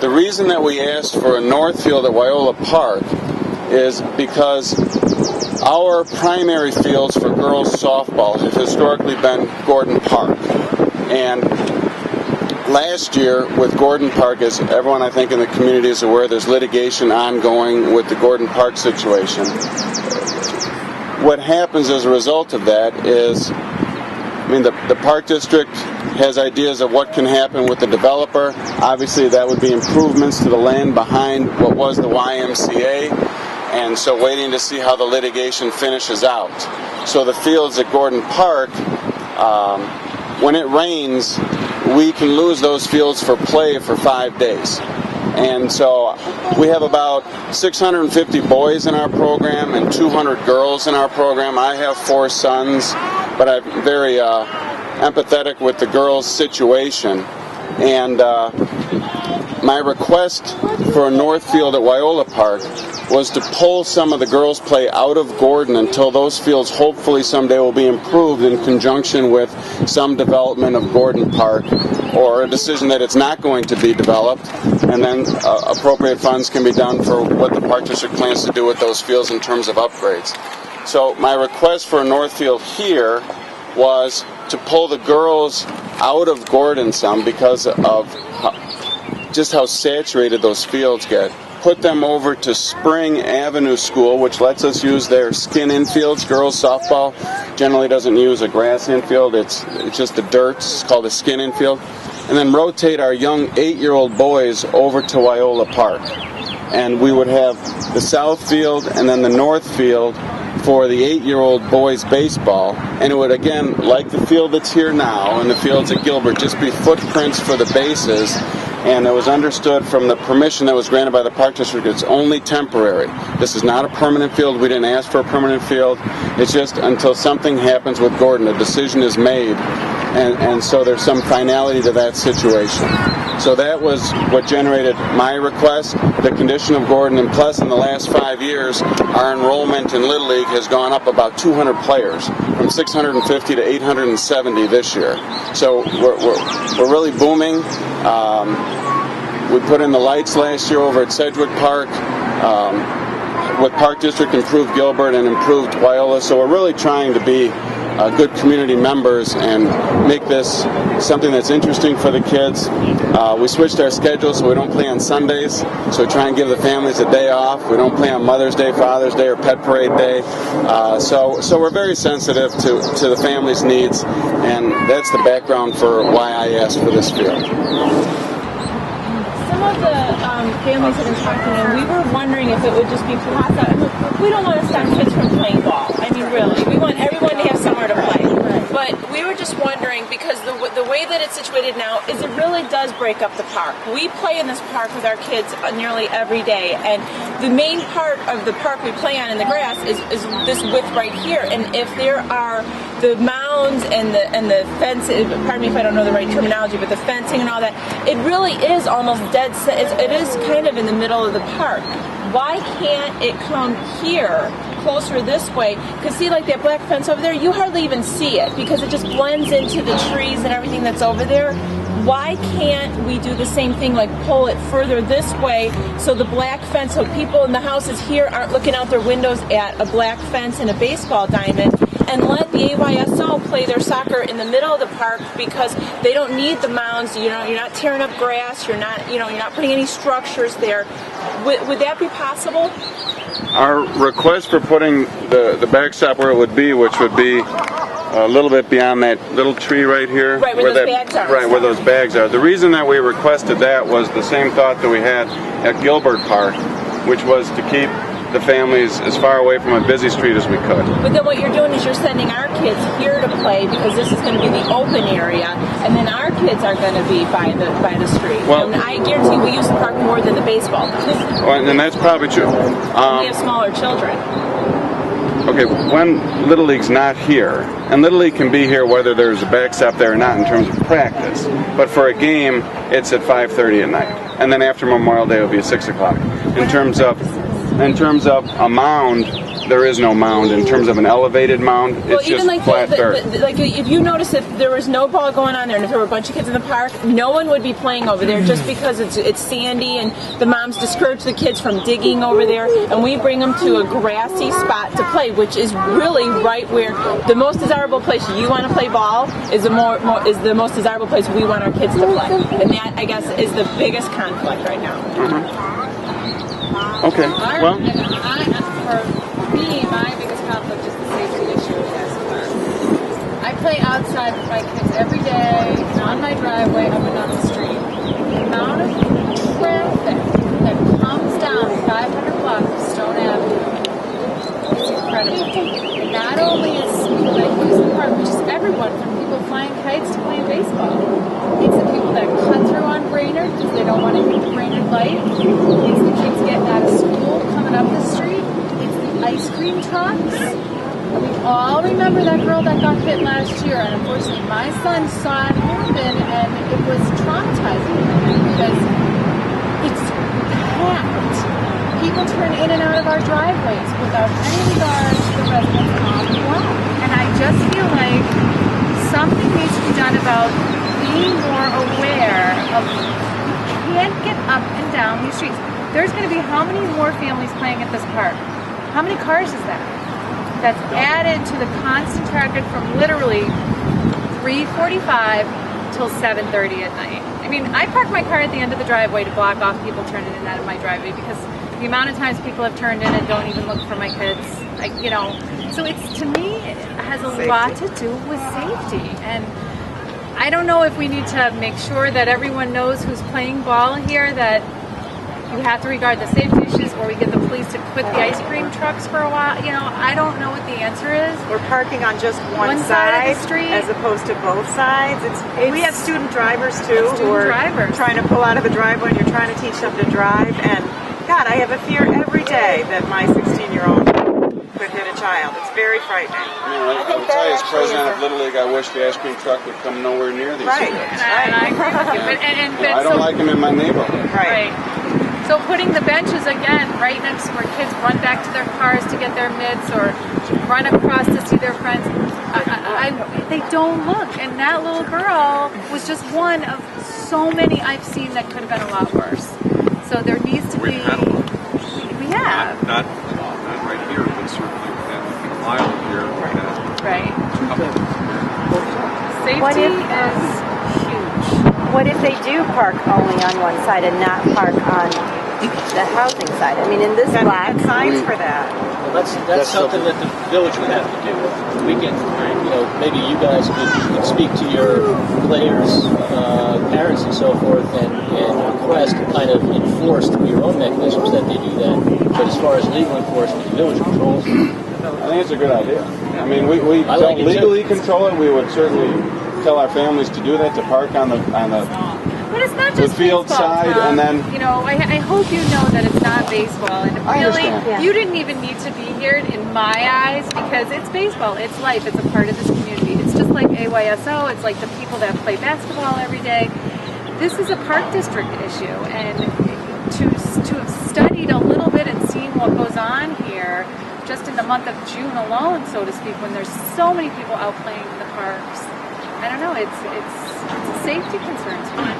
The reason that we asked for a north field at Waiola Park is because our primary fields for girls softball have historically been Gordon Park. And last year with Gordon Park, as everyone I think in the community is aware, there's litigation ongoing with the Gordon Park situation. What happens as a result of that is, the Park District has ideas of what can happen with the developer. Obviously, that would be improvements to the land behind what was the YMCA, and so waiting to see how the litigation finishes out. So the fields at Gordon Park, when it rains, we can lose those fields for play for 5 days. And so we have about 650 boys in our program and 200 girls in our program. I have 4 sons, but I'm very empathetic with the girls' situation. And my request for a north field at Waiola Park was to pull some of the girls' play out of Gordon until those fields hopefully someday will be improved in conjunction with some development of Gordon Park, or a decision that it's not going to be developed, and then appropriate funds can be done for what the Park District plans to do with those fields in terms of upgrades. So my request for a north field here was to pull the girls out of Gordon some because of just how saturated those fields get. Put them over to Spring Avenue School, which lets us use their skin infields. Girls softball generally doesn't use a grass infield. It's just the dirt. It's called a skin infield. And then rotate our young 8-year-old boys over to Waiola Park. And we would have the south field and then the north field for the 8-year-old boys baseball. And it would, again, like the field that's here now and the fields at Gilbert, just be footprints for the bases. And it was understood from the permission that was granted by the Park District, it's only temporary. This is not a permanent field. We didn't ask for a permanent field. It's just until something happens with Gordon, a decision is made, and so there's some finality to that situation. So that was what generated my request, the condition of Gordon, and plus in the last 5 years, our enrollment in Little League has gone up about 200 players, from 650 to 870 this year. So we're really booming. We put in the lights last year over at Sedgwick Park. With Park District, improved Gilbert and improved Waiola. So we're really trying to be good community members and make this something that's interesting for the kids. We switched our schedule so we don't play on Sundays. So we try and give the families a day off. We don't play on Mother's Day, Father's Day, or Pet Parade Day. So we're very sensitive to the family's needs, and that's the background for why I asked for this field. Some of the families have been talking, and we were wondering if it would just be possible. We don't want to stop kids from playing ball. I mean, really, we want everyone to have somewhere to play. But we were just wondering, because the way that it's situated now is it really does break up the park. We play in this park with our kids nearly every day, and the main part of the park we play on in the grass is this width right here. And if there are the mounds and the fence, pardon me if I don't know the right terminology, but the fencing and all that, it really is almost dead set. It is kind of in the middle of the park. Why can't it come here, closer this way? Because see, like that black fence over there, you hardly even see it because it just blends into the trees and everything that's over there. Why can't we do the same thing, like pull it further this way so the black fence, so people in the houses here aren't looking out their windows at a black fence and a baseball diamond, and let the AYSO play their soccer in the middle of the park because they don't need the mounds. You know, you're not tearing up grass. You're not putting any structures there. Would that be possible? Our request for putting the backstop where it would be, which would be a little bit beyond that little tree right here. Right, where those bags are. Right, where those bags are. The reason that we requested that was the same thought that we had at Gilbert Park, which was to keep the families as far away from a busy street as we could. But then what you're doing is you're sending our kids here to play because this is going to be the open area, and then our kids are going to be by the street. Well, and I guarantee we use the park more than the baseball does. Well, and that's probably true. We have smaller children. Okay, when Little League's not here, and Little League can be here whether there's a backstop there or not in terms of practice, but for a game, it's at 5:30 at night. And then after Memorial Day, it'll be at 6 o'clock. In terms of in terms of a mound, there is no mound. In terms of an elevated mound, it's just flat dirt. Like if you notice if there was no ball going on there, and if there were a bunch of kids in the park, no one would be playing over there just because it's sandy, and the moms discourage the kids from digging over there, and we bring them to a grassy spot to play, which is really right where the most desirable place you want to play ball is the most desirable place we want our kids to play, and that I guess is the biggest conflict right now. Okay. Well, for me, my biggest conflict is the safety issue as well. I play outside with my kids every day, on my driveway, up and down the street. The amount of traffic that comes down 500 blocks of Stone Avenue is incredible. And not only is people that use the park, which is everyone, from people flying kites to playing baseball. It's the people that cut through on Brainerd because they don't want to hit the Brainerd light. It's the kids getting out of school, coming up the street. It's the ice cream trucks. We all remember that girl that got hit last year, and unfortunately my son saw it happen, and it was traumatizing for him because it's packed. People turn in and out of our driveways without any regard to the residents on the block. And I just feel like something needs to be done about being more aware of you can't get up and down these streets. There's going to be how many more families playing at this park? How many cars is that? That's added to the constant traffic from literally 3:45 till 7:30 at night. I mean, I park my car at the end of the driveway to block off people turning in and out of my driveway because the amount of times people have turned in and don't even look for my kids, so it's, to me, it has a lot to do with safety. And I don't know if we need to make sure that everyone knows who's playing ball here, that you have to regard the safety issues, or we get the police to quit the ice cream trucks for a while. I don't know what the answer is. We're parking on just one side of the street as opposed to both sides. We have student drivers too who are trying to pull out of a driveway, and you're trying to teach them to drive. And God, I have a fear every day that my 16-year-old could hit a child. It's very frightening. I will tell you, as president of Little League, I wish the ice cream truck would come nowhere near these kids. And I agree with you. I don't like them in my neighborhood. Right. So putting the benches, again, right next to where kids run back to their cars to get their mitts or run across to see their friends, they don't look. And that little girl was just one of so many I've seen that could have been a lot worse. So there needs to be... We have. Not right here, but certainly within a mile here. Right. Safety is huge. What if they do park only on one side and not park on the housing side? I mean, in this block, signs for that. Well, that's something that the village would have to do. We can, maybe you guys could speak to your players, parents, and so forth, and request to kind of enforce through your own mechanisms that they do that. But as far as legal enforcement, the village controls it. I think it's a good idea. I mean, we don't legally control it. We would certainly tell our families to do that, to park on the But it's not just field baseball, side, Tom. and then I hope you know that it's not baseball, and really, understand. you didn't even need to be here in my eyes because it's baseball, it's life, it's a part of this community. It's just like AYSO, it's like the people that play basketball every day. This is a park district issue, and to have studied a little bit and seen what goes on here just in the month of June alone, so to speak, when there's so many people out playing in the parks. I don't know, it's a safety concern to me.